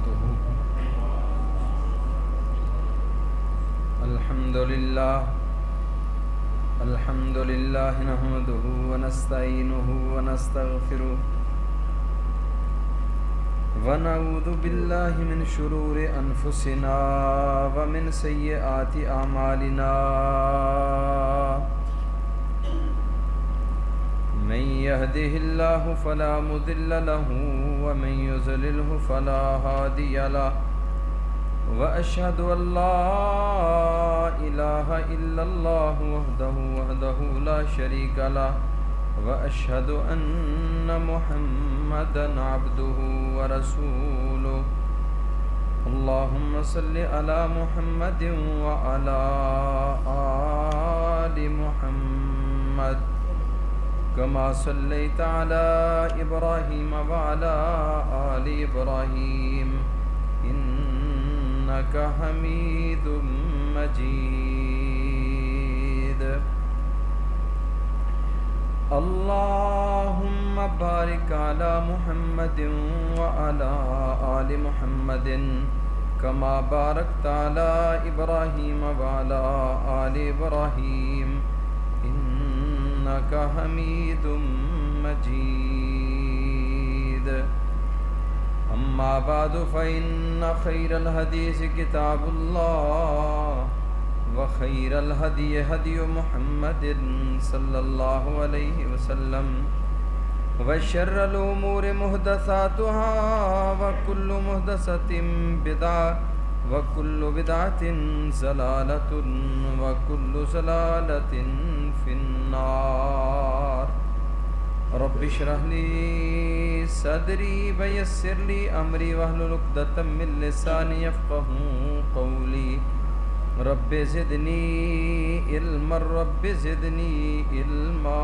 وبركاته. الحمد لله نحمده ونستعينه ونستغفره ونعوذ بالله من شرور أنفسنا ومن سيئات أعمالنا. من يهده الله فلا مضل له ومن يضلله فلا هادي له. وأشهد أن لا إله إلا الله وحده لا شريك له. وأشهد أن محمدا عبده ورسوله. اللهم صل على محمد وعلى آل محمد كما صليت على إبراهيم وعلى آل إبراهيم إنك حميد مجيد. اللهم بارك على محمد وعلى آل محمد كما باركت على إبراهيم وعلى آل إبراهيم إنك حميد مجيد. أما بعد فإن خير الحديث كتاب الله وخير الهدي هدي محمد صلى الله عليه وسلم وشر الأمور محدثاتها وكل محدثة بدعة وكل بدعة ضلالة وكل ضلالة في النار. رب اشرح لي صدري ويسر لي أمري واحلل عقدة من لساني يفقهوا قولي. رب زدني علما رب زدني علما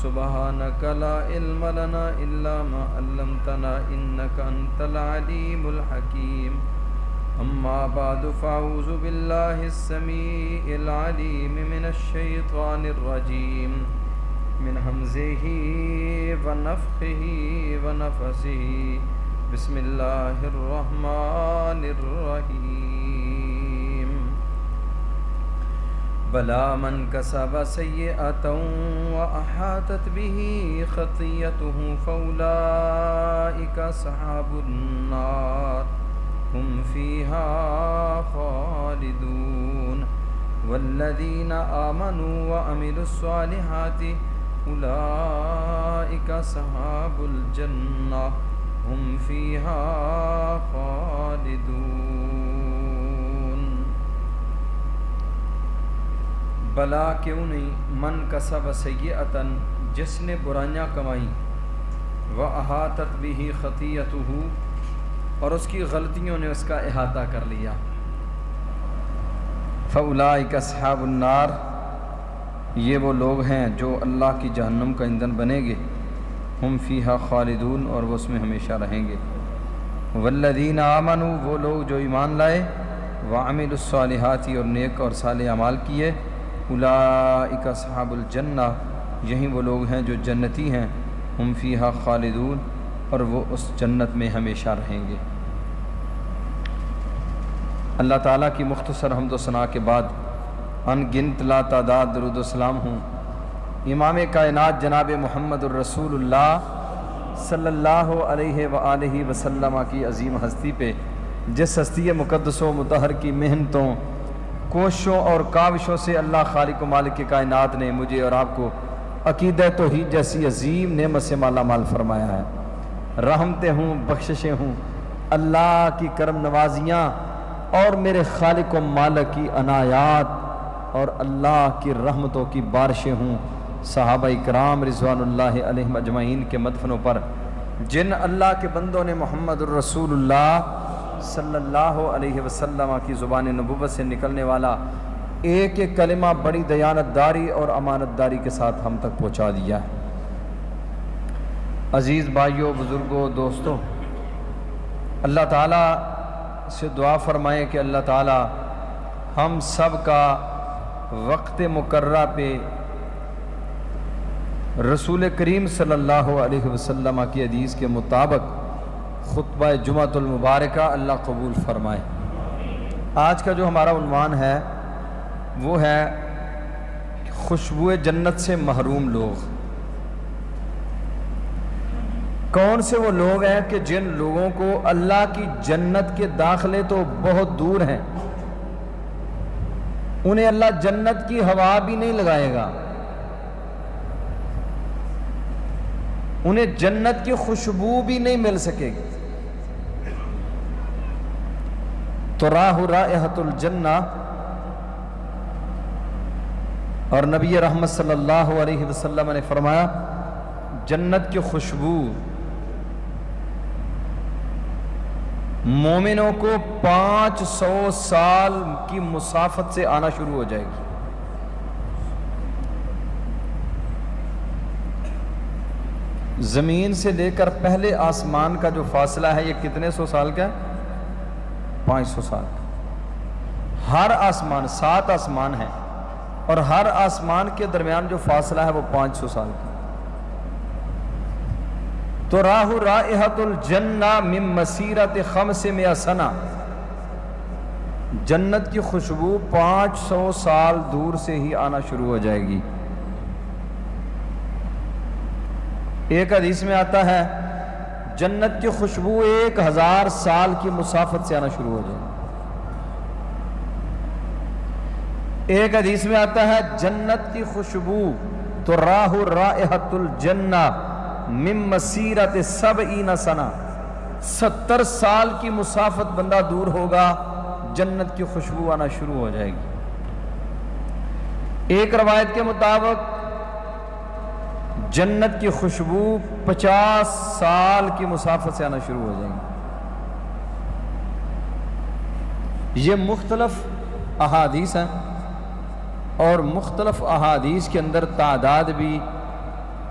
سبحانك لا علم لنا إلا ما علمتنا إنك أنت العليم الحكيم. أما بعد فأعوذ بالله السميع العليم من الشيطان الرجيم من همزه ونفخه ونفثه. بسم الله الرحمن الرحيم. بلى من كسب سيئة وأحاطت به خطيئته فأولئك أصحاب النار هم فيها خالدون. والذين آمنوا وعملوا الصالحات أولئك أصحاب الجنة هم فيها خالدون. بلا کیوں نہیں من کسب سیئۃ جس نے برائیاں کمائیں وَأَحَاطَتْ بِهِ خَطِیَّتُهُ اور اس کی غلطیوں نے اس کا احاطہ کر لیا. فَأُولَئِكَ أَصْحَابُ النَّارِ یہ وہ لوگ ہیں جو اللہ کی جہنم کا ایندھن بنیں گے. ہم فیہا خالدون اور وہ اس میں ہمیشہ رہیں گے. والذین آمنوا وہ لوگ جو ایمان لائے وعملوا الصالحات اور نیک اور صالح اعمال کیے. اولئک اصحاب الجنہ یہی وہ لوگ ہیں جو جنتی ہیں. ہم فیہا خالدون اور وہ اس جنت میں ہمیشہ رہیں گے. اللہ تعالیٰ کی مختصر حمد و ثنا کے بعد ان گنت لا تعداد درود و سلام ہوں امام کائنات جناب محمد الرسول اللہ صلی اللہ علیہ وآلہ وسلم کی عظیم ہستی پہ جس ہستی مقدس و مطہر کی محنتوں کوششوں اور کاوشوں سے اللہ خالق و مالک کائنات نے مجھے اور آپ کو عقیدہ توحید جیسی عظیم نعمت سے مالا مال فرمایا ہے. رحمتیں ہوں بخششیں ہوں اللہ کی کرم نوازیاں اور میرے خالق و مالک کی عنایات اور اللہ کی رحمتوں کی بارشیں ہوں صحابہ اکرام رضوان اللہ علیہم اجمعین کے مدفنوں پر جن اللہ کے بندوں نے محمد الرسول اللہ صلی اللہ علیہ وسلم کی زبان نبوت سے نکلنے والا ایک ایک کلمہ بڑی دیانت داری اور امانت داری کے ساتھ ہم تک پہنچا دیا ہے. عزیز بھائیوں بزرگوں دوستوں اللہ تعالیٰ سے دعا فرمائیں کہ اللہ تعالیٰ ہم سب کا وقت مقررہ پہ رسول کریم صلی اللہ علیہ وسلم کی حدیث کے مطابق خطبہ جمعۃ المبارکہ اللہ قبول فرمائے۔ آج کا جو ہمارا عنوان ہے وہ ہے خوشبو جنت سے محروم لوگ۔ کون سے وہ لوگ ہیں کہ جن لوگوں کو اللہ کی جنت کے داخلے تو بہت دور ہیں، انہیں اللہ جنت کی ہوا بھی نہیں لگائے گا، انہیں جنت کی خوشبو بھی نہیں مل سکے گی۔ تو راہ رائحۃ الجنہ، اور نبی رحمت صلی اللہ علیہ وسلم نے فرمایا جنت کی خوشبو مومنوں کو 500 سال کی مسافت سے آنا شروع ہو جائے گی۔ زمین سے لے کر پہلے آسمان کا جو فاصلہ ہے یہ کتنے سو سال کا ہے؟ 500 سال کا۔ ہر آسمان 7 آسمان ہیں اور ہر آسمان کے درمیان جو فاصلہ ہے وہ 500 سال کا۔ تو راہ رائحۃ الجنہ من مسیرت 500 سنہ، جنت کی خوشبو 500 سال دور سے ہی آنا شروع ہو جائے گی۔ ایک حدیث میں آتا ہے جنت کی خوشبو 1000 سال کی مسافت سے آنا شروع ہو جائے گی۔ ایک حدیث میں آتا ہے جنت کی خوشبو تو راہ رائحۃ الجنہ من مسیرت 70 سنہ، 70 سال کی مسافت بندہ دور ہوگا، جنت کی خوشبو آنا شروع ہو جائے گی۔ ایک روایت کے مطابق جنت کی خوشبو 50 سال کی مسافت سے آنا شروع ہو جائے گی۔ یہ مختلف احادیث ہیں اور مختلف احادیث کے اندر تعداد بھی،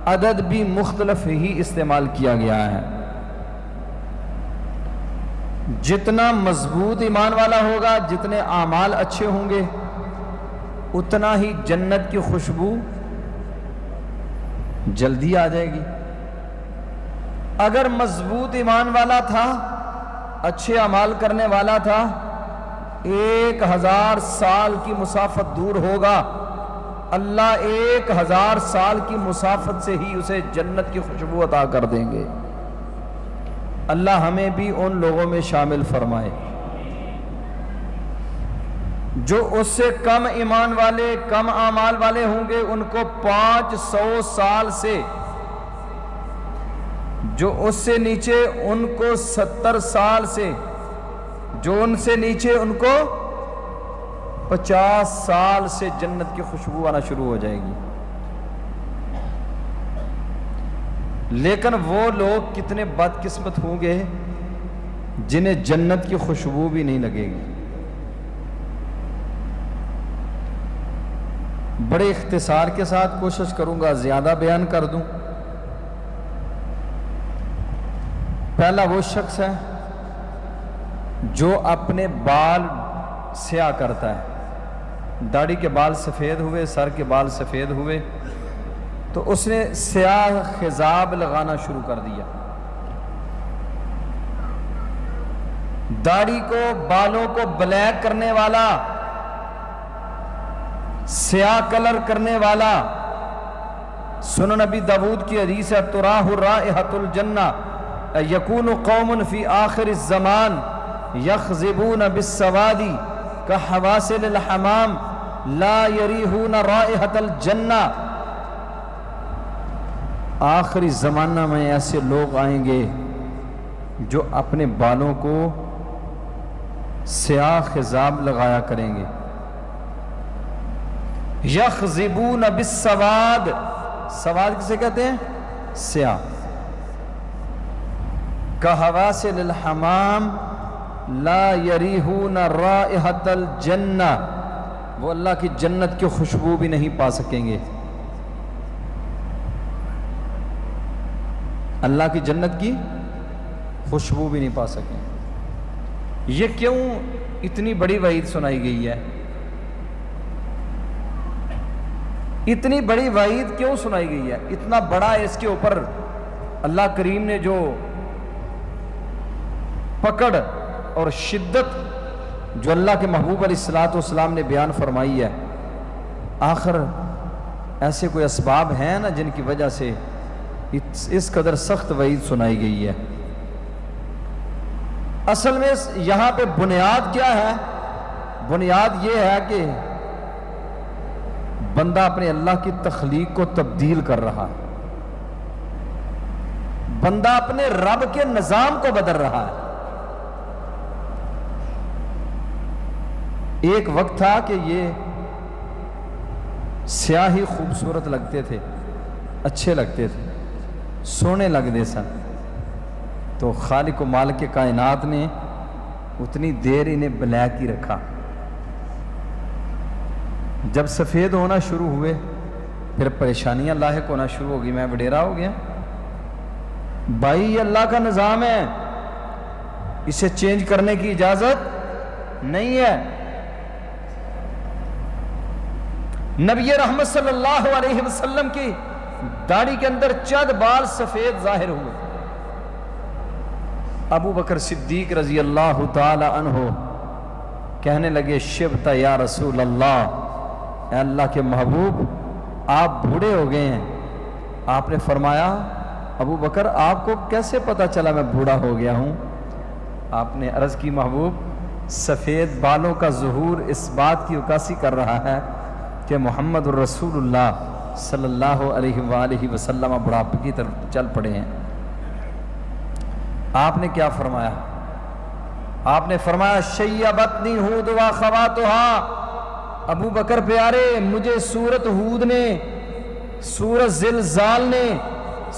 عدد بھی مختلف ہی استعمال کیا گیا ہے۔ جتنا مضبوط ایمان والا ہوگا، جتنے اعمال اچھے ہوں گے، اتنا ہی جنت کی خوشبو جلدی آ جائے گی۔ اگر مضبوط ایمان والا تھا، اچھے اعمال کرنے والا تھا، 1000 سال کی مسافت دور ہوگا، اللہ 1000 سال کی مسافت سے ہی اسے جنت کی خوشبو عطا کر دیں گے۔ اللہ ہمیں بھی ان لوگوں میں شامل فرمائے۔ جو اس سے کم ایمان والے، کم اعمال والے ہوں گے، ان کو 500 سال سے، جو اس سے نیچے ان کو 70 سال سے، جو ان سے نیچے ان کو 50 سال سے جنت کی خوشبو آنا شروع ہو جائے گی۔ لیکن وہ لوگ کتنے بدقسمت ہوں گے جنہیں جنت کی خوشبو بھی نہیں لگے گی۔ بڑے اختصار کے ساتھ کوشش کروں گا زیادہ بیان کر دوں۔ پہلا وہ شخص ہے جو اپنے بال سیاہ کرتا ہے، داڑھی کے بال سفید ہوئے، سر کے بال سفید ہوئے تو اس نے سیاہ خضاب لگانا شروع کر دیا۔ داڑھی کو، بالوں کو بلیک کرنے والا، سیاہ کلر کرنے والا، سنن نبی داؤد کی حدیث ہے تراہ رائحۃ الجنہ یکون قوم فی آخر الزمان یخضبون بالسواد کحواسل الحمام لا یریحون رائحۃ الجنہ۔ آخری زمانہ میں ایسے لوگ آئیں گے جو اپنے بالوں کو سیاہ خضاب لگایا کریں گے۔ یخضبون بالسواد، سواد کسے کہتے ہیں؟ سیاہ۔ کحواسل الحمام لا یریحون رائحۃ الجنہ، وہ اللہ کی جنت کی خوشبو بھی نہیں پا سکیں گے، اللہ کی جنت کی خوشبو بھی نہیں پا سکیں۔ یہ کیوں اتنی بڑی وعید سنائی گئی ہے؟ اتنی بڑی وعید کیوں سنائی گئی ہے؟ اتنا بڑا اس کے اوپر اللہ کریم نے جو پکڑ اور شدت جو اللہ کے محبوب علیہ الصلوۃ والسلام نے بیان فرمائی ہے، آخر ایسے کوئی اسباب ہیں نا جن کی وجہ سے اس قدر سخت وعید سنائی گئی ہے؟ اصل میں یہاں پہ بنیاد کیا ہے؟ بنیاد یہ ہے کہ بندہ اپنے اللہ کی تخلیق کو تبدیل کر رہا ہے، بندہ اپنے رب کے نظام کو بدل رہا ہے۔ ایک وقت تھا کہ یہ سیاہ ہی خوبصورت لگتے تھے، اچھے لگتے تھے، سونے لگتے سن، تو خالق و مالک کائنات نے اتنی دیر انہیں بلیک ہی رکھا۔ جب سفید ہونا شروع ہوئے پھر پریشانیاں لاحق ہونا شروع ہو گئی، میں وڈیرا ہو گیا۔ بھائی یہ اللہ کا نظام ہے، اسے چینج کرنے کی اجازت نہیں ہے۔ نبی رحمت صلی اللہ علیہ وسلم کی داڑھی کے اندر چند بال سفید ظاہر ہوئے۔ ابو بکر صدیق رضی اللہ تعالی عنہ کہنے لگے شبت یا رسول اللہ، اے اللہ کے محبوب آپ بوڑھے ہو گئے ہیں۔ آپ نے فرمایا ابو بکر آپ کو کیسے پتا چلا میں بوڑھا ہو گیا ہوں؟ آپ نے عرض کی محبوب سفید بالوں کا ظہور اس بات کی عکاسی کر رہا ہے کہ محمد الرسول اللہ صلی اللہ علیہ وآلہ وسلم بڑھاپے کی طرف چل پڑے ہیں۔ آپ نے کیا فرمایا؟ آپ نے فرمایا شیبتنی ہود و خواتها، ابو بکر پیارے مجھے سورت ہود نے، سورت زلزال نے،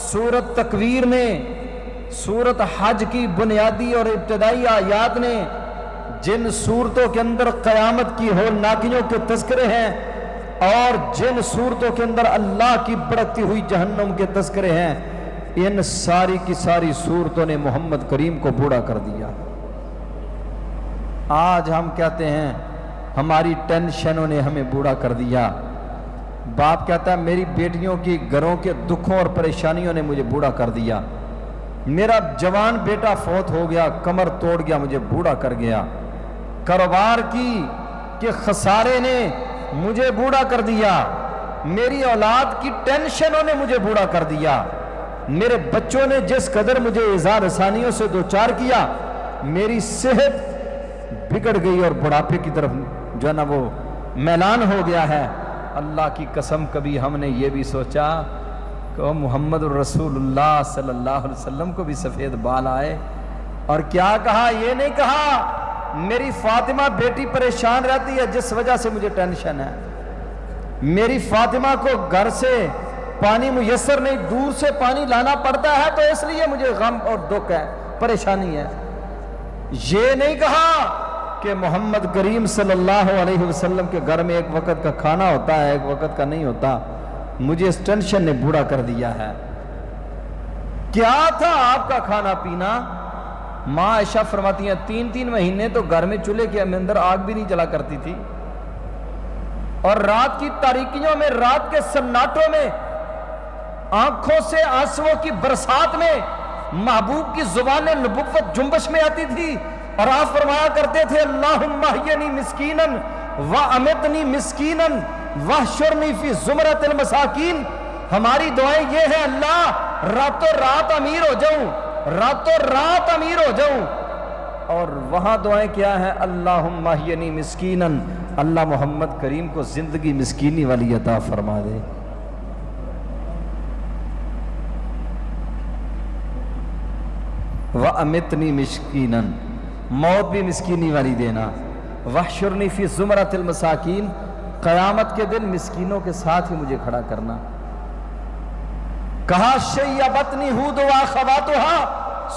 سورت تکویر نے، سورت حج کی بنیادی اور ابتدائی آیات نے، جن سورتوں کے اندر قیامت کی ہولناکیوں کے تذکرے ہیں اور جن صورتوں کے اندر اللہ کی بڑکتی ہوئی جہنم کے تذکرے ہیں، ان ساری کی ساری صورتوں نے محمد کریم کو بوڑھا کر دیا۔ آج ہم کہتے ہیں ہماری ٹینشنوں نے ہمیں بوڑھا کر دیا۔ باپ کہتا ہے میری بیٹیوں کی گھروں کے دکھوں اور پریشانیوں نے مجھے بوڑھا کر دیا، میرا جوان بیٹا فوت ہو گیا، کمر توڑ گیا، مجھے بوڑھا کر گیا، کاروبار کی کہ خسارے نے مجھے بوڑھا کر دیا، میری اولاد کی ٹینشنوں نے مجھے بوڑھا کر دیا، میرے بچوں نے جس قدر مجھے اذا رسانیوں سے دوچار کیا، میری صحت بگڑ گئی اور بڑھاپے کی طرف جو ہے نا وہ میلان ہو گیا ہے۔ اللہ کی قسم کبھی ہم نے یہ بھی سوچا کہ محمد الرسول اللہ صلی اللہ علیہ وسلم کو بھی سفید بال آئے؟ اور کیا کہا؟ یہ نہیں کہا میری فاطمہ بیٹی پریشان رہتی ہے جس وجہ سے مجھے ٹینشن ہے، میری فاطمہ کو گھر سے پانی میسر نہیں، دور سے پانی لانا پڑتا ہے تو اس لیے مجھے غم اور دکھ ہے، پریشانی ہے۔ یہ نہیں کہا کہ محمد کریم صلی اللہ علیہ وسلم کے گھر میں ایک وقت کا کھانا ہوتا ہے، ایک وقت کا نہیں ہوتا، مجھے اس ٹینشن نے بوڑھا کر دیا ہے۔ کیا تھا آپ کا کھانا پینا؟ ماں عائشہ فرماتی ہیں 3 مہینے تو گھر میں چولہے کے اندر آگ بھی نہیں جلا کرتی تھی، اور رات کی تاریکیوں میں، رات کے سناٹوں میں، آنکھوں سے آنسوؤں کی برسات میں محبوب کی زبان نبوت جنبش میں آتی تھی، اور آپ فرمایا کرتے تھے اللہم احینی مسکینا وامتنی مسکینا واحشرنی فی زمرۃ المساکین۔ ہماری دعائیں یہ ہیں اللہ راتوں رات امیر ہو جاؤں، راتوں رات امیر ہو جاؤں۔ اور وہاں دعائیں کیا ہیں؟ اللہم احینی مسکینا، اللہ محمد کریم کو زندگی مسکینی والی عطا فرما دے۔ وَأَمِتْنِي مِسْكِينًا، موت بھی مسکینی والی دینا۔ وَحْشُرْنِي فِي زُمْرَةِ الْمَسَاكِينَ، قیامت کے دن مسکینوں کے ساتھ ہی مجھے کھڑا کرنا۔ کہا شیبتنی ہود وَأَخَوَاتُهَا،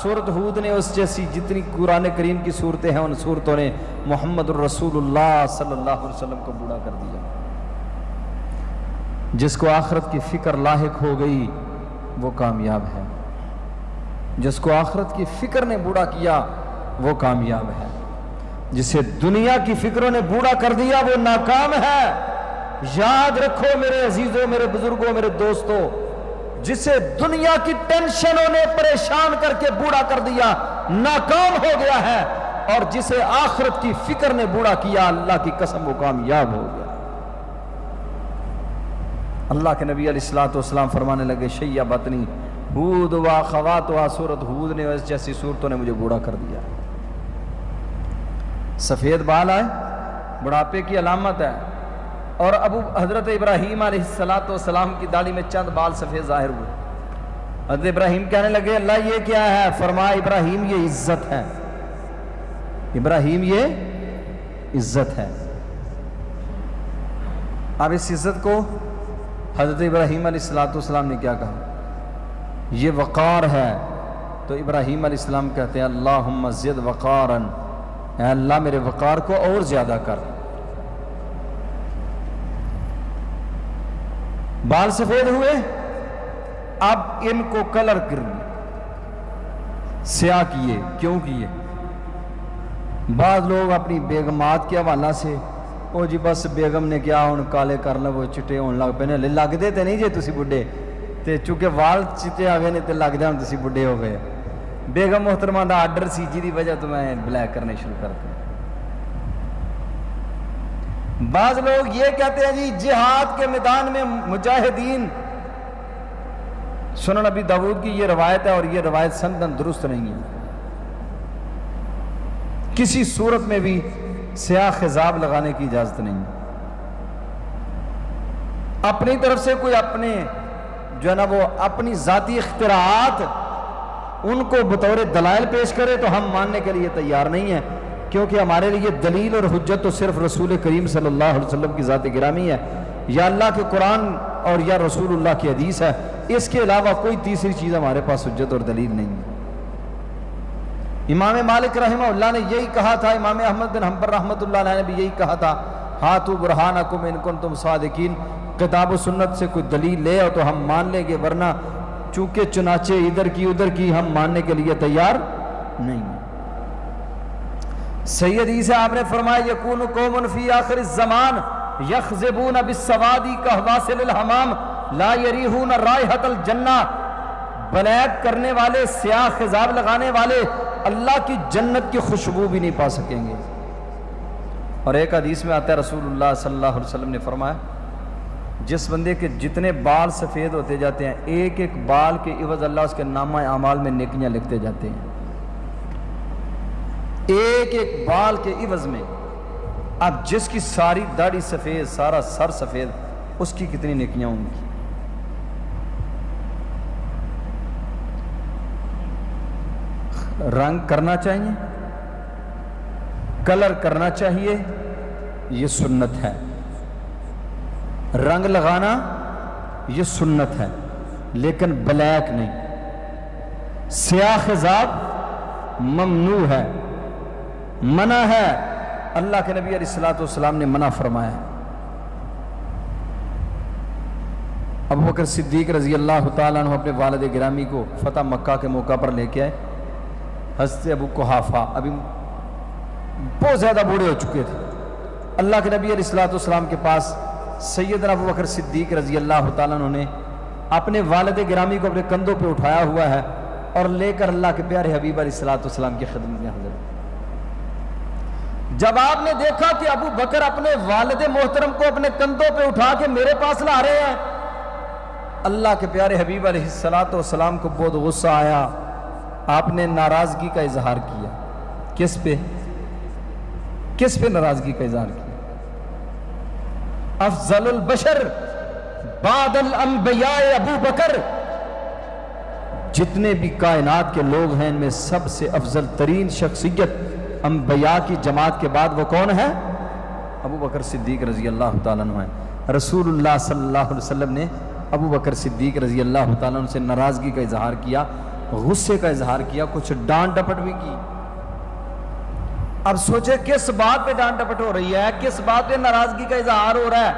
سورۃ ہود نے اس جیسی جتنی قرآن کریم کی صورتیں ہیں ان صورتوں نے محمد الرسول اللہ صلی اللہ علیہ وسلم کو بوڑھا کر دیا۔ جس کو آخرت کی فکر لاحق ہو گئی وہ کامیاب ہے، جس کو آخرت کی فکر نے بوڑھا کیا وہ کامیاب ہے، جسے دنیا کی فکروں نے بوڑھا کر دیا وہ ناکام ہے۔ یاد رکھو میرے عزیزوں، میرے بزرگوں، میرے دوستوں، جسے دنیا کی ٹینشنوں نے پریشان کر کے بوڑھا کر دیا ناکام ہو گیا ہے، اور جسے آخرت کی فکر نے بوڑھا کیا اللہ کی قسم وہ کامیاب ہو گیا۔ اللہ کے نبی علیہ الصلوۃ والسلام فرمانے لگے شیبتنی ہود و اخواتها، سورۃ ہود نے اس جیسی صورتوں نے مجھے بوڑھا کر دیا۔ سفید بال آئے بڑھاپے کی علامت ہے، اور حضرت ابراہیم علیہ السلام کی داڑھی میں چند بال سفید ظاہر ہوئے۔ حضرت ابراہیم کہنے لگے اللہ یہ کیا ہے؟ فرمایا ابراہیم یہ عزت ہے، ابراہیم یہ عزت ہے۔ اب اس عزت کو حضرت ابراہیم علیہ السلام نے کیا کہا؟ یہ وقار ہے۔ تو ابراہیم علیہ السلام کہتے ہیں اللہم زد وقارا، اے اللہ میرے وقار کو اور زیادہ کر۔ بال سفید ہوئے، اب ان کو کلر کر سیاہ کیے۔ کیوں کیے؟ بعض لوگ اپنی بیگمات کے حوالہ سے او جی بس بیگم نے کیا ہن کالے کر لو چٹے ہون لگ پے نے، لگتے تے نہیں جے تسی بڈھے تے چونکہ وال چٹے آ گئے نے تے لگدا ہن تسی بڈھے ہو گئے۔ بیگم محترمہ دا آرڈر سی جی دی وجہ تو میں بلیک کرنے شروع کرتا۔ بعض لوگ یہ کہتے ہیں جی جہاد کے میدان میں مجاہدین، سنن نبی داؤد کی یہ روایت ہے، اور یہ روایت سندن درست نہیں ہے۔ کسی صورت میں بھی سیاہ خضاب لگانے کی اجازت نہیں ہے۔ اپنی طرف سے کوئی اپنے جو ہے نا وہ اپنی ذاتی اختراعات ان کو بطور دلائل پیش کرے تو ہم ماننے کے لیے تیار نہیں ہیں، کیونکہ ہمارے لیے دلیل اور حجت تو صرف رسول کریم صلی اللہ علیہ وسلم کی ذات گرامی ہے، یا اللہ کے قرآن اور یا رسول اللہ کی حدیث ہے۔ اس کے علاوہ کوئی تیسری چیز ہمارے پاس حجت اور دلیل نہیں ہے۔ امام مالک رحمہ اللہ نے یہی کہا تھا، امام احمد بن حنبل رحمۃ اللہ علیہ نے بھی یہی کہا تھا ہاتھو برہانکم ان کنتم صادقین، کتاب و سنت سے کوئی دلیل لے آؤ تو ہم مان لیں گے، ورنہ چونکہ چنانچہ ادھر کی ہم ماننے کے لیے تیار نہیں ہیں۔ صحیح حدیث ہے، آپ نے فرمایا یکون قوم فی آخر الزمان یخزبون بالسواد کحواسل الحمام لا یریحون رائحۃ الجنہ، بلیک کرنے والے، سیاہ خضاب لگانے والے اللہ کی جنت کی خوشبو بھی نہیں پا سکیں گے۔ اور ایک حدیث میں آتا ہے رسول اللہ صلی اللہ علیہ وسلم نے فرمایا جس بندے کے جتنے بال سفید ہوتے جاتے ہیں ایک ایک بال کے عوض اللہ اس کے نامہ اعمال میں نیکیاں لکھتے جاتے ہیں، ایک ایک بال کے عوض میں۔ اب جس کی ساری داڑھی سفید، سارا سر سفید، اس کی کتنی نیکیاں ہوں گی؟ رنگ کرنا چاہیے، کلر کرنا چاہیے، یہ سنت ہے۔ رنگ لگانا یہ سنت ہے، لیکن بلیک نہیں۔ سیاہ خضاب ممنوع ہے، منع ہے، اللہ کے نبی علیہ الصلوۃ والسلام نے منع فرمایا ہے۔ ابو بکر صدیق رضی اللہ تعالیٰ عنہ اپنے والد گرامی کو فتح مکہ کے موقع پر لے کے آئے۔ حضرت ابو قحافہ ابھی بہت زیادہ بوڑھے ہو چکے تھے، اللہ کے نبی علیہ الصلوۃ والسلام کے پاس سیدنا ابو بکر صدیق رضی اللہ تعالیٰ عنہ نے اپنے والد گرامی کو اپنے کندھوں پہ اٹھایا ہوا ہے اور لے کر اللہ کے پیارے حبیب علیہ الصلوۃ والسلام کی خدمت میں حاضر۔ جب آپ نے دیکھا کہ ابو بکر اپنے والد محترم کو اپنے کندھوں پہ اٹھا کے میرے پاس لا رہے ہیں، اللہ کے پیارے حبیب علیہ الصلوۃ والسلام کو بہت غصہ آیا۔ آپ نے ناراضگی کا اظہار کیا۔ کس پہ ناراضگی کا اظہار کیا؟ افضل البشر بعد الانبیاء ابو بکر، جتنے بھی کائنات کے لوگ ہیں ان میں سب سے افضل ترین شخصیت انبیاء کی جماعت کے بعد وہ کون ہے؟ ابو بکر صدیق رضی اللہ تعالیٰ عنہ ہے۔ رسول اللہ صلی اللہ علیہ وسلم نے ابو بکر صدیق رضی اللہ تعالیٰ عنہ سے ناراضگی کا اظہار کیا، غصے کا اظہار کیا، کچھ ڈانٹ ڈپٹ بھی کی۔ اب سوچے کس بات پہ ڈانٹ ڈپٹ ہو رہی ہے، کس بات پہ ناراضگی کا اظہار ہو رہا ہے؟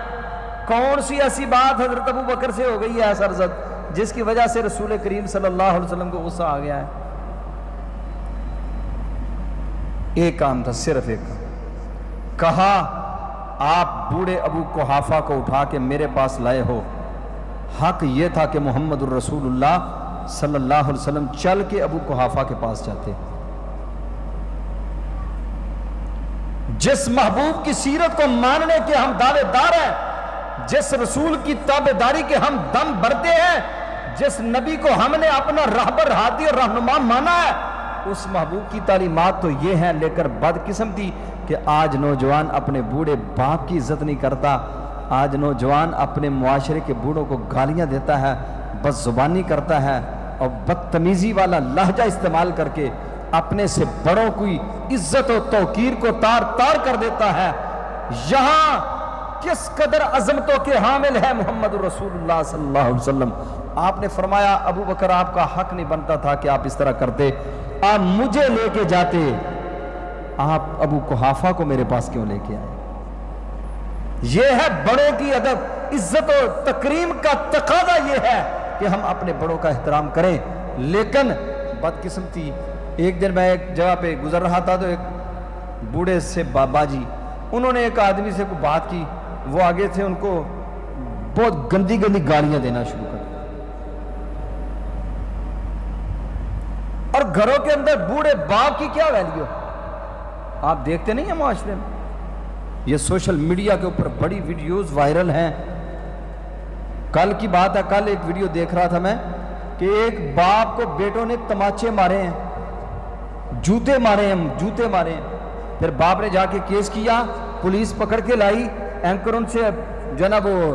کون سی ایسی بات حضرت ابو بکر سے ہو گئی ہے سرزد جس کی وجہ سے رسول کریم صلی اللہ علیہ وسلم کو غصہ آ گیا ہے؟ ایک کام تھا، صرف ایک کام۔ کہا آپ بوڑھے ابو قحافہ کو اٹھا کے میرے پاس لائے ہو، حق یہ تھا کہ محمد الرسول اللہ صلی اللہ علیہ وسلم چل کے ابو قحافہ کے پاس جاتے، جس محبوب کی سیرت کو ماننے کے ہم دعوے دار ہیں، جس رسول کی تابعداری کے ہم دم بھرتے ہیں، جس نبی کو ہم نے اپنا راہبر، ہادی اور رہنما مانا ہے، اس محبوب کی تعلیمات تو یہ ہیں، لیکن بدقسمتی کہ آج نوجوان اپنے بوڑھے باپ کی عزت نہیں کرتا، آج نوجوان اپنے معاشرے کے بوڑھوں کو گالیاں دیتا ہے، بد زبانی کرتا ہے اور بدتمیزی والا لہجہ استعمال کر کے اپنے سے بڑوں کی عزت و توقیر کو تار تار کر دیتا ہے۔ یہاں کس قدر عظمتوں کے حامل ہے محمد رسول اللہ صلی اللہ علیہ وسلم۔ آپ نے فرمایا ابو بکر آپ کا حق نہیں بنتا تھا کہ آپ اس طرح کرتے، آپ مجھے لے کے جاتے، آپ ابو قحافہ کو میرے پاس کیوں لے کے آئے؟ یہ ہے بڑوں کی ادب، عزت و تکریم کا تقاضا یہ ہے کہ ہم اپنے بڑوں کا احترام کریں۔ لیکن بدقسمتی، ایک دن میں ایک جگہ پہ گزر رہا تھا تو ایک بوڑھے سے بابا جی، انہوں نے ایک آدمی سے کوئی بات کی، وہ آگے تھے، ان کو بہت گندی گندی گالیاں دینا شروع کر دیا۔ اور گھروں کے اندر بوڑھے باپ کی کیا ویلیو، آپ دیکھتے نہیں ہیں معاشرے میں، یہ سوشل میڈیا کے اوپر بڑی ویڈیوز وائرل ہیں۔ کل کی بات ہے، کل ایک ویڈیو دیکھ رہا تھا میں کہ ایک باپ کو بیٹوں نے تماچے مارے ہیں، جوتے مارے ہیں، جوتے مارے ہیں، پھر باپ نے جا کے کیس کیا، پولیس پکڑ کے لائی، اینکر ان سے جناب وہ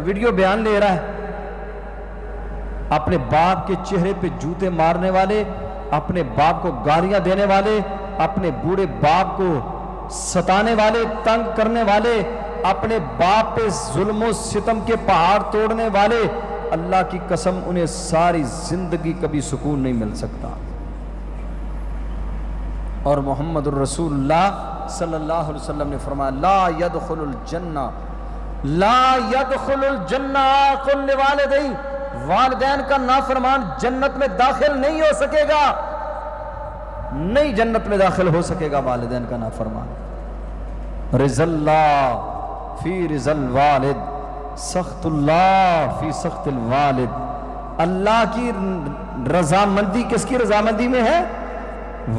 ویڈیو بیان لے رہا ہے۔ اپنے باپ کے چہرے پہ جوتے مارنے والے، اپنے باپ کو گالیاں دینے والے، اپنے بوڑھے باپ کو ستانے والے، تنگ کرنے والے، اپنے باپ پہ ظلم و ستم کے پہاڑ توڑنے والے، اللہ کی قسم انہیں ساری زندگی کبھی سکون نہیں مل سکتا۔ اور محمد الرسول اللہ صلی اللہ علیہ وسلم نے فرمایا لا يدخل الجنہ، لا يدخل الجنہ عاق لوالدیہ، والدین کا نافرمان جنت میں داخل نہیں ہو سکے گا، نہیں جنت میں داخل ہو سکے گا والدین کا نافرمان۔ رضا اللہ فی رضا الوالد، سخط اللہ فی سخط الوالد۔ اللہ کی رضامندی کس کی رضامندی میں ہے؟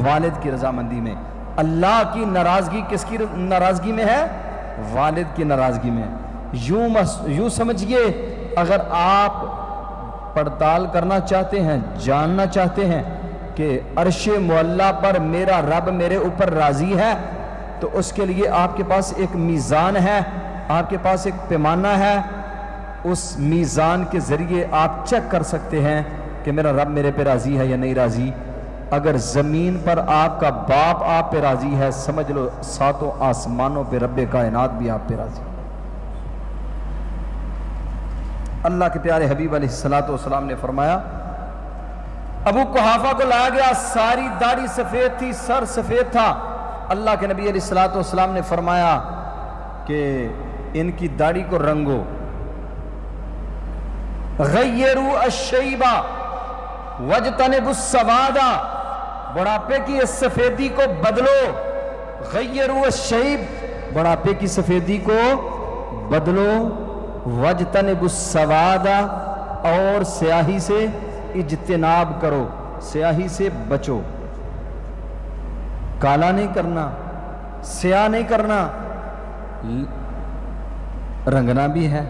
والد کی رضامندی میں۔ اللہ کی ناراضگی کس کی ناراضگی میں ہے؟ والد کی ناراضگی میں۔ یوں سمجھئے اگر آپ پڑتال کرنا چاہتے ہیں، جاننا چاہتے ہیں کہ عرش معلیٰ پر میرا رب میرے اوپر راضی ہے، تو اس کے لیے آپ کے پاس ایک میزان ہے، آپ کے پاس ایک پیمانہ ہے، اس میزان کے ذریعے آپ چیک کر سکتے ہیں کہ میرا رب میرے پہ راضی ہے یا نہیں راضی۔ اگر زمین پر آپ کا باپ آپ پہ راضی ہے، سمجھ لو ساتوں آسمانوں پہ رب کائنات بھی آپ پہ راضی ہے۔ اللہ کے پیارے حبیب علیہ السلام نے فرمایا، ابو قحافہ کو لایا گیا، ساری داڑھی سفید تھی، سر سفید تھا۔ اللہ کے نبی علیہ السلام نے فرمایا کہ ان کی داڑھی کو رنگو، غیروا الشیبہ واجتنبوا السواد، بڑھاپے کی اس سفیدی کو بدلو، غیروا الشیب، بڑھاپے کی سفیدی کو بدلو، واجتنبوا السواد، اور سیاہی سے اجتناب کرو، سیاہی سے بچو، کالا نہیں کرنا، سیاہ نہیں کرنا، رنگنا بھی ہے۔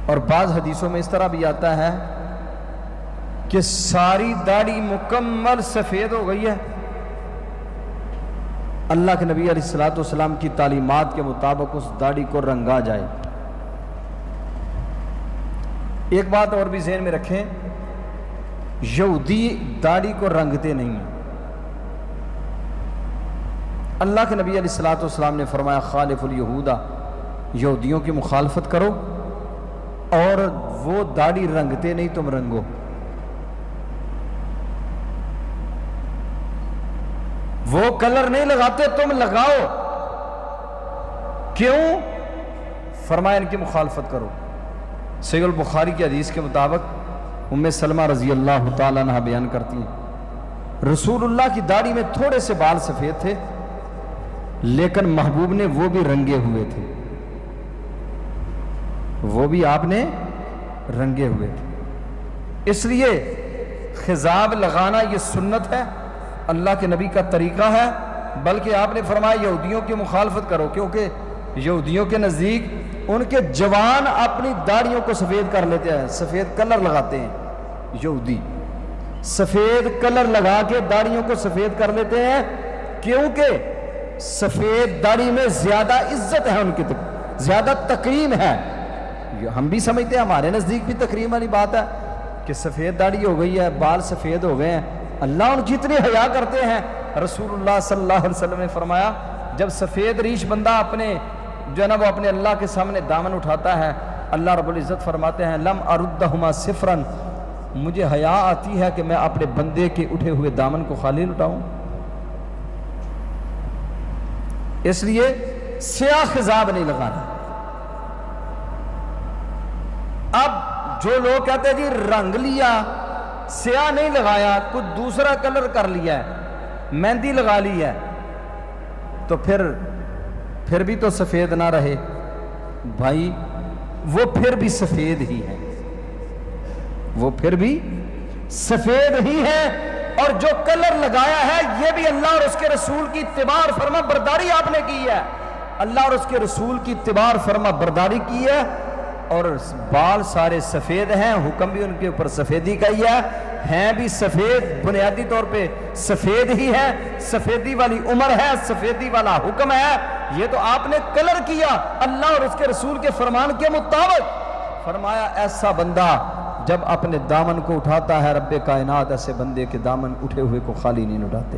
اور بعض حدیثوں میں اس طرح بھی آتا ہے کہ ساری داڑھی مکمل سفید ہو گئی ہے، اللہ کے نبی علیہ السلام کی تعلیمات کے مطابق اس داڑھی کو رنگا جائے۔ ایک بات اور بھی ذہن میں رکھیں، یہودی داڑھی کو رنگتے نہیں ہیں۔ اللہ کے نبی علیہ السلام نے فرمایا خالف الیہود، یہودیوں کی مخالفت کرو، اور وہ داڑھی رنگتے نہیں، تم رنگو۔ وہ کلر نہیں لگاتے، تم لگاؤ۔ کیوں؟ فرمایا ان کی مخالفت کرو۔ صحیح البخاری کی حدیث کے مطابق ام سلمہ رضی اللہ تعالیٰ عنہ بیان کرتی ہیں، رسول اللہ کی داڑھی میں تھوڑے سے بال سفید تھے، لیکن محبوب نے وہ بھی رنگے ہوئے تھے، وہ بھی آپ نے رنگے ہوئے تھے۔ اس لیے خضاب لگانا یہ سنت ہے، اللہ کے نبی کا طریقہ ہے، بلکہ آپ نے فرمایا یہودیوں کی مخالفت کرو، کیونکہ یہودیوں کے نزدیک ان کے جوان اپنی داڑھیوں کو سفید کر لیتے ہیں، سفید کلر لگاتے ہیں، یہودی سفید کلر لگا کے داڑھیوں کو سفید کر لیتے ہیں، کیونکہ سفید داڑھی میں زیادہ عزت ہے، ان کی زیادہ تکریم ہے۔ ہم بھی سمجھتے ہیں، ہمارے نزدیک بھی تکریم والی بات ہے کہ سفید داڑھی ہو گئی ہے، بال سفید ہو گئے ہیں، اللہ ان کی اتنی حیا کرتے ہیں۔ رسول اللہ صلی اللہ علیہ وسلم نے فرمایا جب سفید ریش بندہ اپنے جو ہے نا وہ اپنے اللہ کے سامنے دامن اٹھاتا ہے، اللہ رب العزت فرماتے ہیں لم اردہما صفراً، مجھے حیا آتی ہے کہ میں اپنے بندے کے اٹھے ہوئے دامن کو خالی لٹاؤں۔ اس لیے سیاہ خضاب نہیں لگانا۔ اب جو لوگ کہتے ہیں جی رنگ لیا، سیاہ نہیں لگایا، کچھ دوسرا کلر کر لیا ہے، مہندی لگا لی ہے، تو پھر بھی تو سفید نہ رہے بھائی، وہ پھر بھی سفید ہی ہے، وہ پھر بھی سفید ہی ہے۔ اور جو کلر لگایا ہے یہ بھی اللہ اور اس کے رسول کی اتباع اور فرما برداری آپ نے کی ہے، اللہ اور اس کے رسول کی اتباع اور فرما برداری کی ہے، اور بال سارے سفید ہیں، حکم بھی ان کے اوپر سفیدی کا ہی ہے، ہیں بھی سفید، بنیادی طور پہ سفید ہی ہے، سفیدی والی عمر ہے، سفیدی والا حکم ہے۔ یہ تو آپ نے کلر کیا اللہ اور اس کے رسول کے فرمان کے مطابق۔ فرمایا ایسا بندہ جب اپنے دامن کو اٹھاتا ہے، رب کائنات ایسے بندے کے دامن اٹھے ہوئے کو خالی نہیں اٹھاتے۔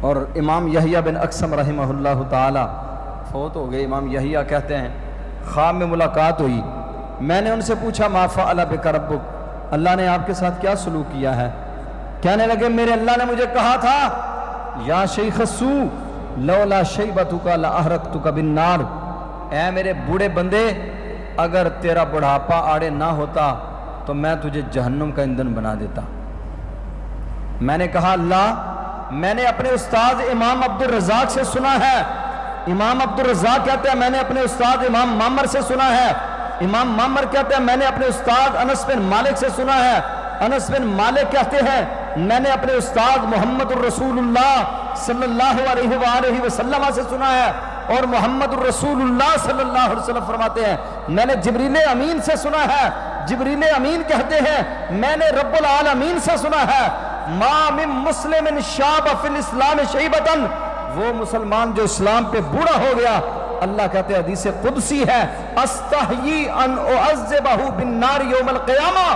اور امام یحییٰ بن اقسم رحمہ اللہ تعالی فوت ہو گئے۔ امام یحییٰ کہتے ہیں خواب میں ملاقات ہوئی، میں نے ان سے پوچھا ما فعل بک ربک، اللہ نے آپ کے ساتھ کیا سلوک کیا ہے؟ کہنے لگے میرے اللہ نے مجھے کہا تھا یا شیخ السو لولا شیبتک لاحرقتک بالنار، اے میرے بوڑھے بندے اگر تیرا بڑھاپا آڑے نہ ہوتا تو میں تجھے جہنم کا ایندھن بنا دیتا۔ میں نے کہا اللہ میں نے اپنے استاد امام عبد الرزاق سے سنا ہے، امام عبد الرزاق کہتے ہیں میں نے اپنے استاد امام معمر سے سنا ہے، امام معمر کہتے ہیں میں نے اپنے استاد انس بن مالک سے سنا ہے، انس بن مالک کہتے ہیں میں نے اپنے استاد محمد الرسول اللہ صلی اللہ علیہ وآلہ وسلم سے سنا ہے، اور محمد الرسول اللہ صلی اللہ علیہ وسلم فرماتے ہیں میں نے جبریل امین سے سنا ہے، جبریل امین کہتے ہیں میں نے رب العالمین سے سنا ہے ما من مسلم شاب فی الاسلام شیبتن، وہ مسلمان جو اسلام پہ بوڑھا ہو گیا، اللہ کہتے ہیں حدیث قدسی ہے استحیی ان اعذبہ بالنار یوم القیامہ،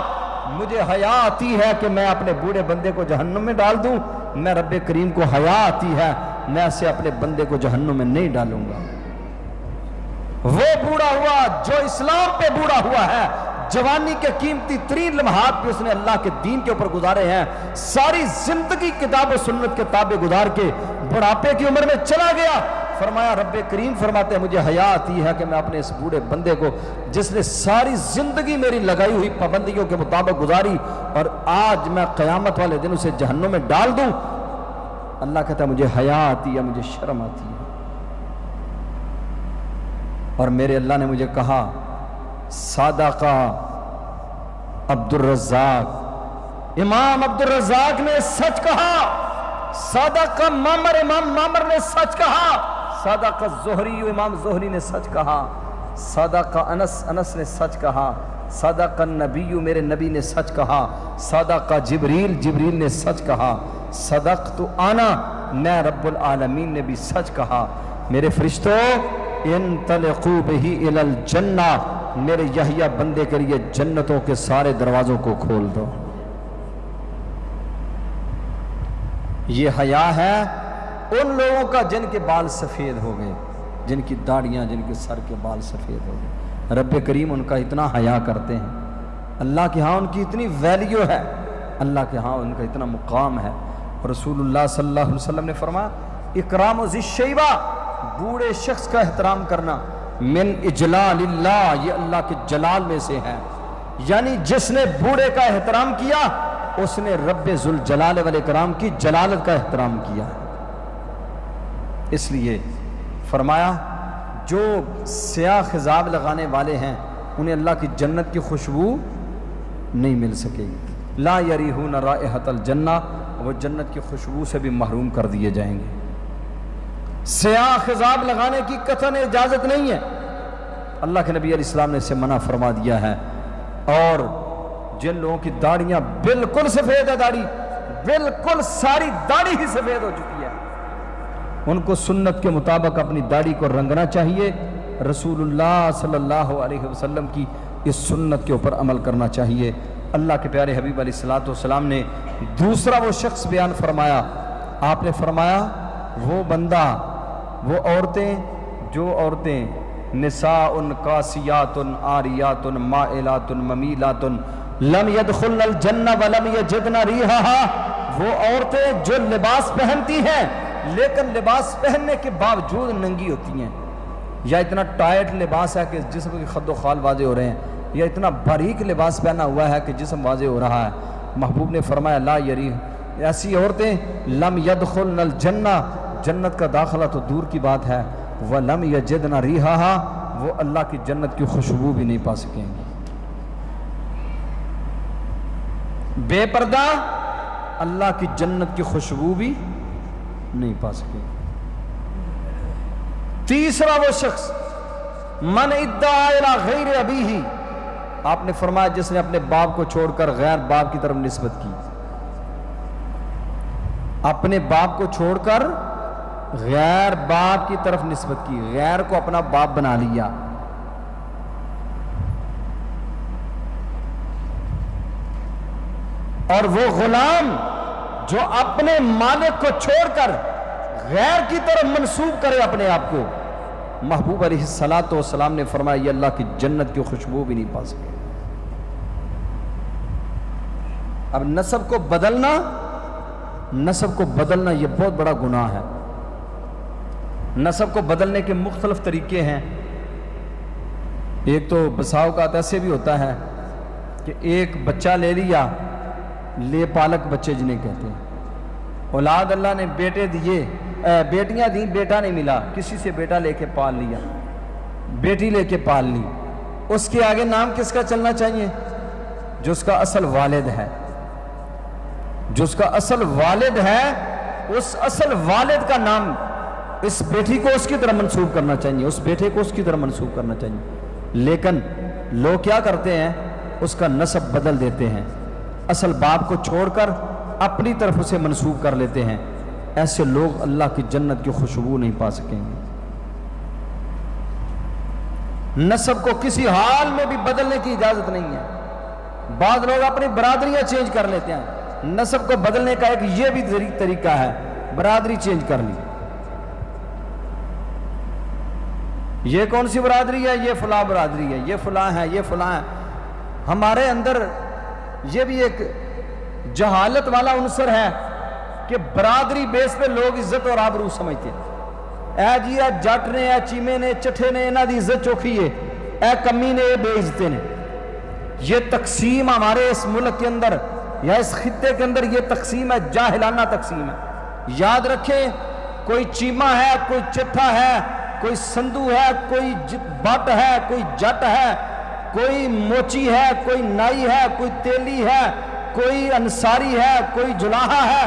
مجھے حیا آتی ہے کہ میں اپنے بوڑھے بندے کو جہنم میں ڈال دوں، میں رب کریم کو حیا آتی ہے میں اسے اپنے بندے کو جہنم میں نہیں ڈالوں گا۔ وہ بوڑھا ہوا جو اسلام پہ بوڑھا ہوا ہے، جوانی کے قیمتی ترین لمحات بھی اس نے اللہ کے دین کے اوپر گزارے ہیں، ساری زندگی کتاب و سنت کے تابع گزار کے بڑھاپے کی عمر میں چلا گیا، فرمایا رب کریم فرماتے ہیں مجھے حیا آتی ہے کہ میں اپنے اس بوڑھے بندے کو جس نے ساری زندگی میری لگائی ہوئی پابندیوں کے مطابق گزاری اور آج میں قیامت والے دن اسے جہنم میں ڈال دوں، اللہ کہتا ہے مجھے حیا آتی ہے، مجھے شرم آتی ہے۔ اور میرے اللہ نے مجھے کہا صادقہ عبد الرزاق، امام عبد الرزاق نے سچ کہا، صادقہ معمر، امام معمر نے سچ کہا، صادقہ زہری، امام زہری نے سچ کہا، صادقہ انس، انس نے سچ کہا، صادقہ نبی، میرے نبی نے سچ کہا، صادقہ جبریل، جبریل نے سچ کہا، صدقت انا، میں رب العالمین نے بھی سچ کہا۔ میرے فرشتوں انطلقوا بہ الی الجنہ، میرے یحییٰ بندے کے لیے جنتوں کے سارے دروازوں کو کھول دو۔ یہ حیا ہے ان لوگوں کا جن کے بال سفید ہو گئے، جن کی داڑیاں، جن کے سر کے بال سفید ہو گئے، رب کریم ان کا اتنا حیا کرتے ہیں، اللہ کے ہاں ان کی اتنی ویلیو ہے، اللہ کے ہاں ان کا اتنا مقام ہے۔ رسول اللہ صلی اللہ علیہ وسلم نے فرمایا اکرام ذی الشیبہ، بوڑھے شخص کا احترام کرنا، من اجلال اللہ، یہ اللہ کے جلال میں سے ہے، یعنی جس نے بوڑھے کا احترام کیا اس نے رب ذوالجلال والاکرام کی جلالت کا احترام کیا۔ اس لیے فرمایا جو سیاہ خضاب لگانے والے ہیں انہیں اللہ کی جنت کی خوشبو نہیں مل سکے گی۔ لا یریحون رائحۃ الجنہ، وہ جنت کی خوشبو سے بھی محروم کر دیے جائیں گے۔ سیاہ خضاب لگانے کی قطعاً اجازت نہیں ہے، اللہ کے نبی علیہ السلام نے اسے منع فرما دیا ہے۔ اور جن لوگوں کی داڑیاں بالکل سفید ہے، داڑھی بالکل ساری داڑھی ہی سفید ہو چکی ہے، ان کو سنت کے مطابق اپنی داڑھی کو رنگنا چاہیے، رسول اللہ صلی اللہ علیہ وسلم کی اس سنت کے اوپر عمل کرنا چاہیے۔ اللہ کے پیارے حبیب علیہ السلام نے دوسرا وہ شخص بیان فرمایا، آپ نے فرمایا وہ بندہ، وہ عورتیں، جو عورتیں نساء قاسیات عاریات مائلات ممیلات لم يدخلن الجنہ ولم یجدن ریحہا، وہ عورتیں جو لباس پہنتی ہیں لیکن لباس پہننے کے باوجود ننگی ہوتی ہیں، یا اتنا ٹائٹ لباس ہے کہ جسم کے خد و خال واضح ہو رہے ہیں، یا اتنا باریک لباس پہنا ہوا ہے کہ جسم واضح ہو رہا ہے۔ محبوب نے فرمایا لا یریح، ایسی عورتیں لم يدخلن الجنہ، جنت کا داخلہ تو دور کی بات ہے، وَلَمْ يَجِدْنَ رِيحَهَا، وہ اللہ کی جنت کی خوشبو بھی نہیں پا سکیں گے۔ بے پردہ اللہ کی جنت کی خوشبو بھی نہیں پا سکیں گے۔ تیسرا وہ شخص من ادعا الی غیر ابیہ، آپ نے فرمایا جس نے اپنے باپ کو چھوڑ کر غیر باپ کی طرف نسبت کی، اپنے باپ کو چھوڑ کر غیر باپ کی طرف نسبت کی، غیر کو اپنا باپ بنا لیا۔ اور وہ غلام جو اپنے مالک کو چھوڑ کر غیر کی طرف منسوب کرے اپنے آپ کو، محبوب علیہ السلام نے فرمایا یہ اللہ کی جنت کی خوشبو بھی نہیں پا سکے۔ اب نسب کو بدلنا یہ بہت بڑا گناہ ہے۔ نسب کو بدلنے کے مختلف طریقے ہیں۔ ایک تو بسا اوقات ایسے بھی ہوتا ہے کہ ایک بچہ لے لیا، لے پالک بچے جنہیں کہتے ہیں، اولاد اللہ نے بیٹے دیے، بیٹیاں دیں، بیٹا نہیں ملا، کسی سے بیٹا لے کے پال لیا، بیٹی لے کے پال لی، اس کے آگے نام کس کا چلنا چاہیے؟ جو اس کا اصل والد ہے، جو اس کا اصل والد ہے، اس اصل والد کا نام اس بیٹی کو اس کی طرح منسوب کرنا چاہیے، اس بیٹے کو اس کی طرح منسوب کرنا چاہیے۔ لیکن لوگ کیا کرتے ہیں؟ اس کا نسب بدل دیتے ہیں، اصل باپ کو چھوڑ کر اپنی طرف اسے منسوب کر لیتے ہیں۔ ایسے لوگ اللہ کی جنت کی خوشبو نہیں پا سکیں گے۔ نسب کو کسی حال میں بھی بدلنے کی اجازت نہیں ہے۔ بعض لوگ اپنی برادریاں چینج کر لیتے ہیں، نسب کو بدلنے کا ایک یہ بھی طریقہ ہے، برادری چینج کر لی، یہ کون سی برادری ہے؟ یہ فلاں برادری ہے، یہ فلاں ہے، یہ فلاں ہے۔ ہمارے اندر یہ بھی ایک جہالت والا عنصر ہے کہ برادری بیس پہ لوگ عزت اور آبرو سمجھتے ہیں۔ اے جی اے جٹ نے، اے چیمے نے، چٹھے نے، انہاں دی عزت چوکھی ہے، اے کمی نے، اے بے عزتے نے۔ یہ تقسیم ہمارے اس ملک کے اندر یا اس خطے کے اندر یہ تقسیم ہے، جاہلانہ تقسیم ہے۔ یاد رکھیں، کوئی چیمہ ہے، کوئی چٹھا ہے، کوئی سندو ہے، کوئی بٹ ہے، کوئی جٹ ہے، کوئی موچی ہے، کوئی نائی ہے، کوئی تیلی ہے، کوئی انصاری ہے، کوئی جلاحہ ہے۔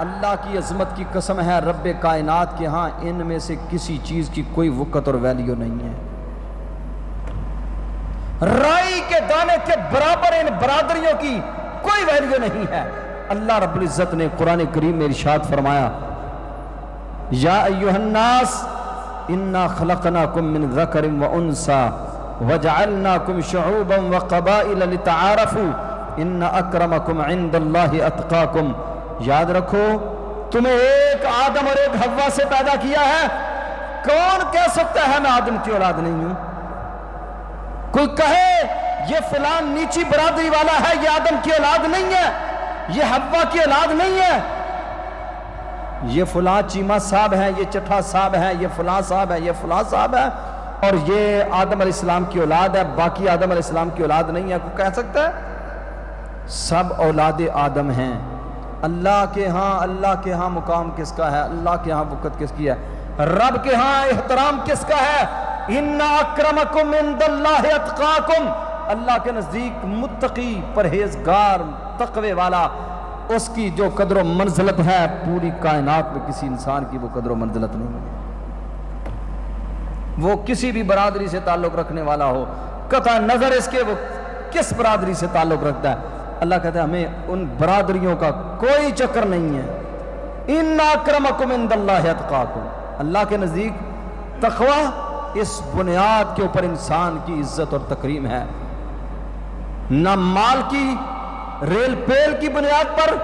اللہ کی عظمت کی قسم ہے، رب کائنات کے ہاں ان میں سے کسی چیز کی کوئی وقت اور ویلیو نہیں ہے۔ رائی کے دانے کے برابر ان برادریوں کی کوئی ویلیو نہیں ہے۔ اللہ رب العزت نے قرآن کریم میں ارشاد فرمایا، یا ایھا الناس انا خلقناکم من ذکر وانثی وجعلناکم شعوبا وقبائل لتعارفوا ان اکرمکم عند اللہ اتقاکم۔ یاد رکھو، تمہیں ایک آدم اور ایک حوا سے پیدا کیا ہے۔ کون کہہ سکتا ہے میں آدم کی اولاد نہیں ہوں؟ کوئی کہے یہ فلان نیچی برادری والا ہے، یہ آدم کی اولاد نہیں ہے، یہ حوا کی اولاد نہیں ہے، یہ فلاں چیمہ صاحب ہے، یہ چٹھا صاحب ہے، یہ فلاں صاحب ہے، یہ فلاں صاحب ہے، اور یہ آدم علیہ السلام کی اولاد ہے، باقی آدم علیہ السلام کی اولاد نہیں ہے؟ کوئی کہہ سکتا ہے؟ سب اولاد آدم ہیں۔ اللہ کے ہاں مقام کس کا ہے؟ اللہ کے ہاں وقت کس کی ہے؟ رب کے ہاں احترام کس کا ہے؟ ان اکرمکم عند اللہ اتقاکم۔ اللہ کے نزدیک متقی پرہیزگار تقوی والا، اس کی جو قدر و منزلت ہے پوری کائنات میں کسی انسان کی وہ قدر و منزلت نہیں ہے۔ وہ کسی بھی برادری سے تعلق رکھنے والا ہو، قطع نظر اس کے وہ کس برادری سے تعلق رکھتا ہے، اللہ کہتا ہے ہمیں ان برادریوں کا کوئی چکر نہیں ہے۔ ان اکرمکم عند اللہ اتقاکم، اللہ کے نزدیک تقوی اس بنیاد کے اوپر انسان کی عزت اور تکریم ہے، نہ مال کی ریل پیل کی بنیاد پر،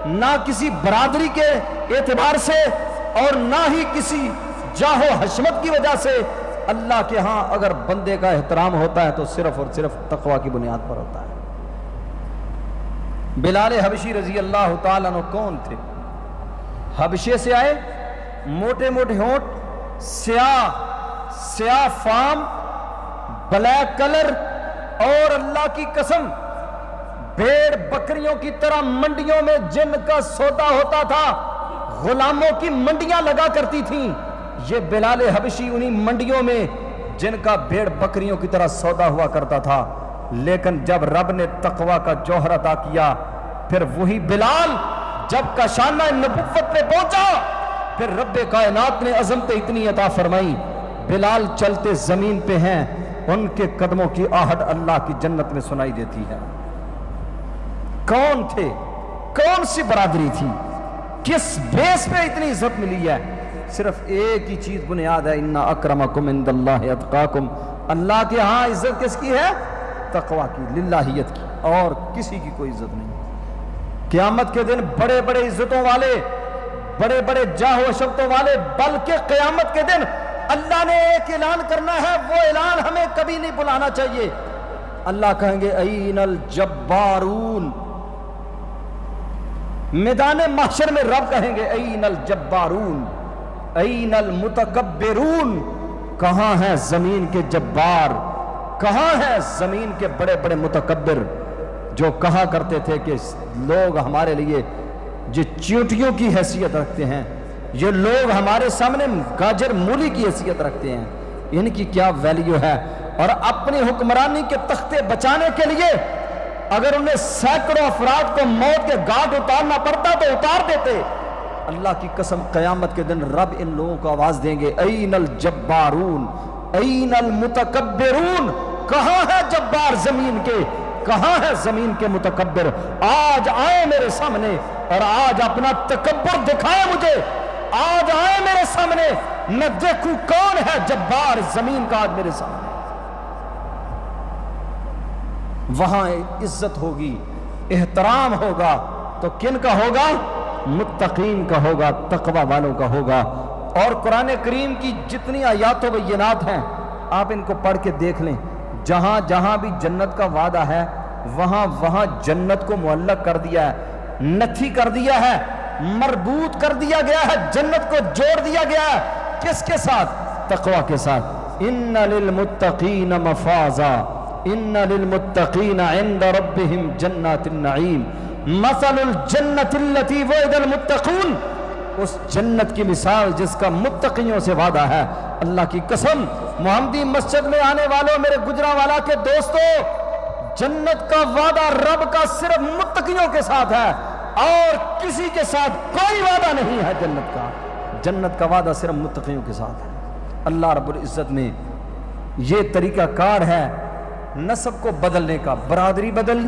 نہ کسی برادری کے اعتبار سے، اور نہ ہی کسی جاہ و حشمت کی وجہ سے۔ اللہ کے ہاں اگر بندے کا احترام ہوتا ہے تو صرف اور صرف تقوی کی بنیاد پر ہوتا ہے۔ بلال حبشی رضی اللہ تعالیٰ عنہ کون تھے؟ حبشے سے آئے، موٹے موٹے ہونٹ، سیاہ فام، بلیک کلر، اور اللہ کی قسم بھیڑ بکریوں کی طرح منڈیوں میں جن کا سودا ہوتا تھا، غلاموں کی منڈیاں لگا کرتی تھیں، یہ بلال حبشی انہی منڈیوں میں جن کا بھیڑ بکریوں کی طرح سودا ہوا کرتا تھا۔ لیکن جب رب نے تقوی کا جوہر عطا کیا، پھر وہی بلال جب کاشانہ نبوت پہ پہنچا، پھر رب کائنات نے عظمت اتنی عطا فرمائی، بلال چلتے زمین پہ ہیں، ان کے قدموں کی آہٹ اللہ کی جنت میں سنائی دیتی ہے۔ کون تھے؟ کون سی برادری تھی؟ کس بیس پہ اتنی عزت ملی ہے؟ صرف ایک ہی چیز بنیاد ہے، ان اکرمکم عند اللہ اتقاکم، اللہ کے ہاں عزت کس کی ہے؟ تقوی کی، للہیت کی، اور کسی کی کوئی عزت نہیں۔ قیامت کے دن بڑے بڑے عزتوں والے، بڑے بڑے جاہ و شفتوں والے، بلکہ قیامت کے دن اللہ نے ایک اعلان کرنا ہے، وہ اعلان ہمیں کبھی نہیں بلانا چاہیے۔ اللہ کہیں گے این الجبارون، میدان محشر میں رب کہیں گے این الجبارون، این المتکبرون، کہاں ہیں زمین کے جبار، کہاں ہیں زمین کے بڑے بڑے متکبر جو کہا کرتے تھے کہ لوگ ہمارے لیے یہ چیونٹیوں کی حیثیت رکھتے ہیں، یہ لوگ ہمارے سامنے گاجر مولی کی حیثیت رکھتے ہیں، ان کی کیا ویلیو ہے؟ اور اپنی حکمرانی کے تختے بچانے کے لیے اگر انہیں سینکڑوں افراد کو موت کے گھاٹ اتارنا پڑتا تو اتار دیتے۔ اللہ کی قسم قیامت کے دن رب ان لوگوں کو آواز دیں گے این الجبارون، این المتکبرون، کہاں ہے جبار زمین کے، کہاں ہے زمین کے متکبر؟ آج آئے میرے سامنے اور آج اپنا تکبر دکھائے مجھے، آج آئے میرے سامنے، میں دیکھوں کون ہے جبار زمین کا آج میرے سامنے۔ وہاں عزت ہوگی، احترام ہوگا، تو کن کا ہوگا؟ متقین کا ہوگا، تقوی والوں کا ہوگا۔ اور قرآن کریم کی جتنی آیات و بینات ہیں آپ ان کو پڑھ کے دیکھ لیں، جہاں جہاں بھی جنت کا وعدہ ہے وہاں وہاں جنت کو معلق کر دیا ہے، نتھی کر دیا ہے، مربوط کر دیا گیا ہے، جنت کو جوڑ دیا گیا ہے، کس کے ساتھ؟ تقوی کے ساتھ۔ ان للمتقین مفازا، ان للمتقین عند ربهم جنات النعیم، مثل الجنت التي وعد المتقون، اس جنت کی مثال جس کا متقیوں سے وعدہ ہے۔ اللہ کی قسم محمدی مسجد میں آنے والوں، میرے گجرانوالہ کے دوستوں، جنت کا وعدہ رب کا صرف متقیوں کے ساتھ ہے اور کسی کے ساتھ کوئی وعدہ نہیں ہے جنت کا۔ جنت کا وعدہ صرف متقیوں کے ساتھ ہے۔ اللہ رب العزت نے یہ طریقہ کار ہے نسب کو بدلنے کا، برادری بدل،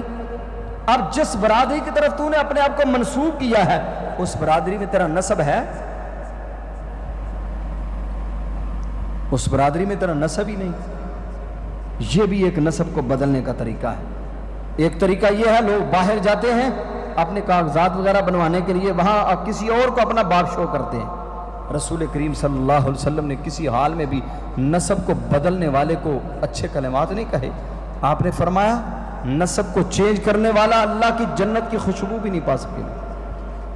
اب جس برادری کی طرف تو نے اپنے آپ کو منسوب کیا ہے اس برادری میں تیرا نسب ہے، اس برادری میں تیرا نسب ہی نہیں۔ یہ بھی ایک نسب کو بدلنے کا طریقہ ہے۔ ایک طریقہ یہ ہے لوگ باہر جاتے ہیں اپنے کاغذات وغیرہ بنوانے کے لیے، وہاں کسی اور کو اپنا باپ شو کرتے ہیں۔ رسول کریم صلی اللہ علیہ وسلم نے کسی حال میں بھی نسب کو بدلنے والے کو اچھے کلمات نہیں کہے۔ آپ نے فرمایا نسب کو چینج کرنے والا اللہ کی جنت کی خوشبو بھی نہیں پا سکے۔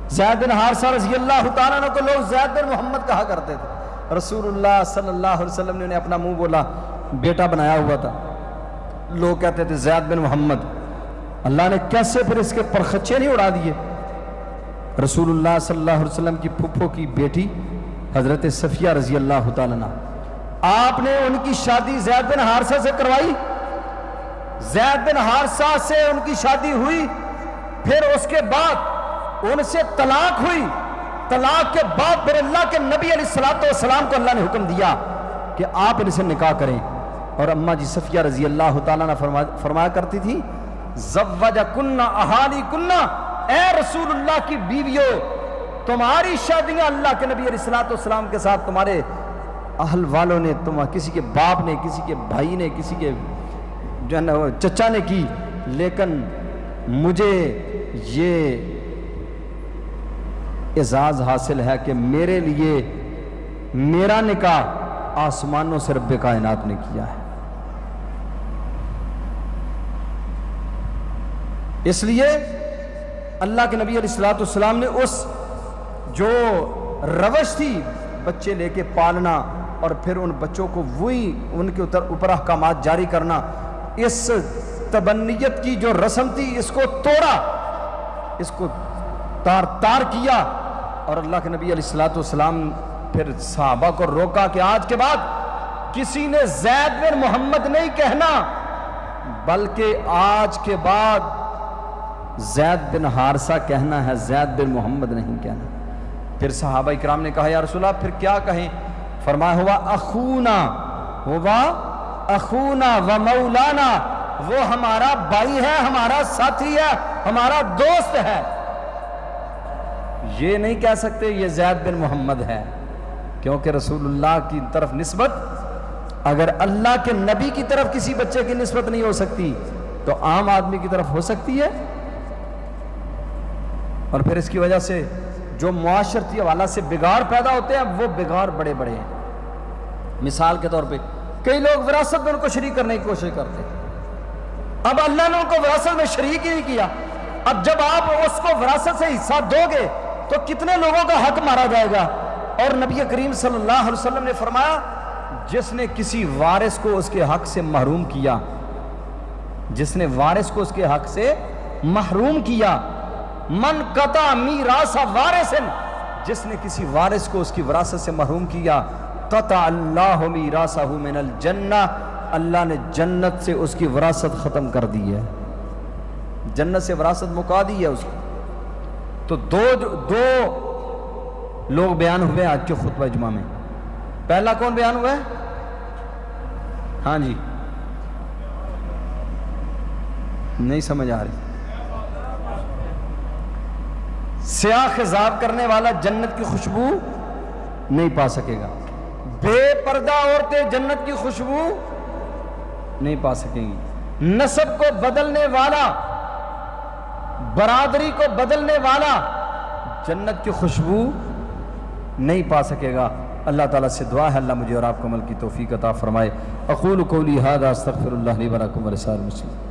زید بن حارثہ رضی اللہ تعالیٰ عنہ کو لوگ زید بن محمد کہا کرتے تھے۔ رسول اللہ صلی اللہ علیہ وسلم نے انہیں اپنا منہ بولا بیٹا بنایا ہوا تھا، لوگ کہتے تھے زید بن محمد۔ اللہ نے کیسے پھر اس کے پرخچے نہیں اڑا دیے۔ رسول اللہ صلی اللہ علیہ وسلم کی پھپھو کی بیٹی حضرت صفیہ رضی اللہ تعالیٰ عنہ، آپ نے ان کی شادی زید بن حارثہ سے کروائی۔ زید بن حارثہ سے ان کی شادی ہوئی، پھر اس کے بعد ان سے طلاق ہوئی، طلاق کے بعد پھر اللہ کے نبی علیہ السلام کو اللہ نے حکم دیا کہ آپ ان سے نکاح کریں. اور اماں جی صفیہ رضی اللہ تعالیٰ نے فرمایا کرتی تھی زوجکن اہالیکن، اے رسول اللہ کی بیویوں، تمہاری شادیاں اللہ کے نبی علیہ السلام کے ساتھ تمہارے اہل والوں نے، کسی کے باپ نے، کسی کے بھائی نے، کسی کے جو ہے نا چچا نے کی، لیکن مجھے یہ اعزاز حاصل ہے کہ میرے لیے میرا نکاح آسمانوں سے رب کائنات نے کیا ہے. اس لیے اللہ کے نبی علیہ السلام نے اس جو روش تھی بچے لے کے پالنا اور پھر ان بچوں کو وہی ان کے اوپر احکامات جاری کرنا، اس تبنیت کی جو رسم تھی اس کو توڑا، اس کو تار کیا. اور اللہ کے نبی علیہ السلام پھر صحابہ کو روکا کہ آج کے بعد کسی نے زید بن محمد نہیں کہنا، بلکہ آج کے بعد زید بن حارثہ کہنا ہے، زید بن محمد نہیں کہنا. پھر صحابہ اکرام نے کہا یا رسول اللہ پھر کیا کہیں؟ فرمایا ہوا اخونا و مولانا، وہ ہمارا بھائی ہے، ہمارا ساتھی ہے، ہمارا دوست ہے. یہ نہیں کہہ سکتے یہ زید بن محمد ہے، کیونکہ رسول اللہ کی طرف نسبت اگر اللہ کے نبی کی طرف کسی بچے کی نسبت نہیں ہو سکتی تو عام آدمی کی طرف ہو سکتی ہے. اور پھر اس کی وجہ سے جو معاشرتی حوالہ سے بگاڑ پیدا ہوتے ہیں وہ بگاڑ بڑے بڑے ہیں. مثال کے طور پہ کئی لوگ وراثت میں ان کو شریک کرنے کی کوشش کرتے ہیں. اب اللہ نے ان کو وراثت میں شریک ہی نہیں کیا. اب جب آپ اس کو وراثت سے حصہ دو گے تو کتنے لوگوں کا حق مارا جائے گا. اور نبی کریم صلی اللہ علیہ وسلم نے فرمایا جس نے کسی وارث کو اس کے حق سے محروم کیا، جس نے وارث کو اس کے حق سے محروم کیا، من قطع میراث وارث، جس نے کسی وارث کو اس کی وراثت سے محروم کیا، قطع اللہ میراثہ من الجنہ، اللہ نے جنت سے اس کی وراثت ختم کر دی ہے، جنت سے وراثت مکا دی ہے اس کو. تو دو لوگ بیان ہوئے آج کے خطبہ جمعہ میں. پہلا کون بیان ہوا ہے؟ ہاں جی نہیں سمجھ آ رہی. سیاہ خضاب کرنے والا جنت کی خوشبو نہیں پا سکے گا، بے پردہ عورتیں جنت کی خوشبو نہیں پا سکیں گی، نسب کو بدلنے والا، برادری کو بدلنے والا جنت کی خوشبو نہیں پا سکے گا. اللہ تعالیٰ سے دعا ہے اللہ مجھے اور آپ کو عمل کی توفیق عطا فرمائے. اقول قولی ھذا استغفر اللہ لی ولکم ولسائر المسلمین.